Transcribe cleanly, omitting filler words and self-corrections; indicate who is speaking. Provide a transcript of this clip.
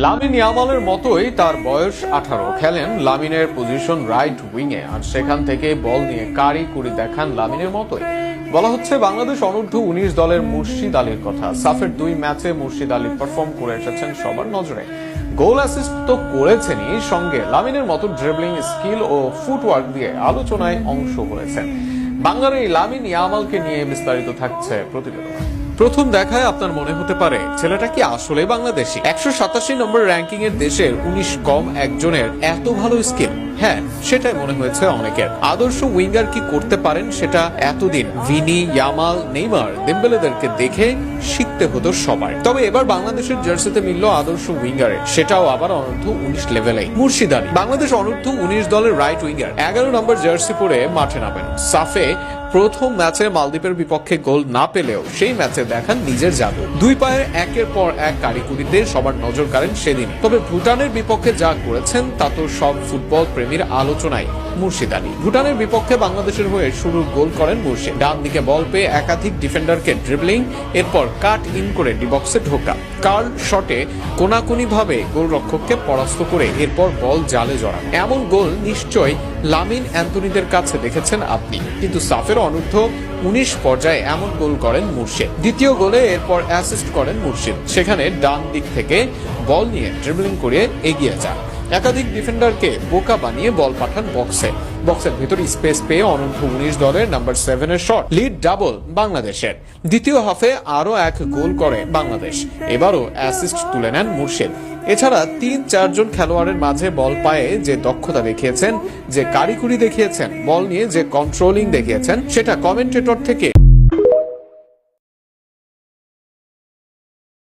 Speaker 1: Lamine ইয়ামালের মতোই তার বয়স 18, খেলেন লামিনের পজিশন রাইট উইংয়ে, আর সেখান থেকে বল নিয়ে কারিকুরি দেখান লামিনের মতোই। বলা হচ্ছে বাংলাদেশ অনূর্ধ্ব 19 দলের মুর্শিদ আলীর কথা। সাফের 2 ম্যাচে মুর্শিদ আলী পারফর্ম করে এসেছেন সবার নজরে। গোল অ্যাসিস্ট তো করেছেনই, সঙ্গে লামিনের মতো ড্রিবলিং স্কিল ও ফুটওয়ার্ক দিয়ে আলোচনায় অংশ হয়েছেন। বাংলার এই লামিন ইয়ামালকে নিয়ে বিস্তারিত থাকছে প্রতিবেদন। প্রথম দেখায় আপনার মনে হতে পারে ছেলেটা কি আসলে বাংলাদেশি? 187 নম্বর র্যাঙ্কিং এর দেশের 19 কম একজনের এত ভালো স্কিল? হ্যাঁ, সেটাই মনে হয়েছে অনেকের। আদর্শ উইঙ্গার কি করতে পারেন সেটা এতদিন ভিনি, ইয়ামাল, নেইমার, দেম্বেলেদেরকে দেখে শিখতে হতো সবার। তবে এবার বাংলাদেশের জার্সিতে মিলল আদর্শ উইঙ্গারের, সেটাও আবার অনূর্ধ্ব 19 লেভেলেই। মুর্শিদ আলী বাংলাদেশ অনূর্ধ্ব 19 দলের রাইট উইঙ্গার 11 নম্বর জার্সি পরে মাঠে নামেন। সাফে প্রথম ম্যাচে মালদ্বীপের বিপক্ষে গোল না পেলেও সেই ম্যাচে দেখান নিজের জাদু। 2 পায়ের একের পর এক কারিকুরিতে সবার নজর কাড়েন সেদিন। তবে ভুটানের বিপক্ষে যা করেছেন তা তো সব ফুটবল প্রেমীর আলোচনায়। মুর্শিদ আলী ভুটানের বিপক্ষে বাংলাদেশের হয়ে শুরুর গোল করেন মুর্শিদ। ডান দিকে বল পেয়ে একাধিক ডিফেন্ডারকে ড্রিবলিং, এরপর কাট ইন করে ডি বক্সে ঢোকা, কার্ল শটে কোনাকুনি ভাবে গোলরক্ষককে পরাস্ত করে এরপর বল জালে জড়ান। এমন গোল নিশ্চয় লামিন অ্যান্থনিদের কাছে দেখেছেন আপনি, কিন্তু সাফের অনূর্ধ্ব 19 পর্যায়ে এমন গোল করেন মুর্শিদ। দ্বিতীয় গোলে এরপর অ্যাসিস্ট করেন মুর্শিদ। সেখানে ডান দিক থেকে বল নিয়ে ড্রিবলিং করে এগিয়ে যান, একাধিক ডিফেন্ডারকে বোকা বানিয়ে বল পাঠান বক্সে। বক্সের ভেতর স্পেস পেয়ে অনূর্ধ্ব 19 দলের নাম্বার 7 এর শট, লিড ডাবল বাংলাদেশের। দ্বিতীয় হাফে আরো এক গোল করে বাংলাদেশ, এবারও অ্যাসিস্ট তুলে নেন মুর্শিদ। এছাড়া 3-4 জন খেলোয়াড়ের মাঝে বল পায়ে যে দক্ষতা দেখিয়েছেন, যে কারিকুরি দেখিয়েছেন, বল নিয়ে যে কন্ট্রোলিং দেখিয়েছেন, সেটা কমেন্টেটর থেকে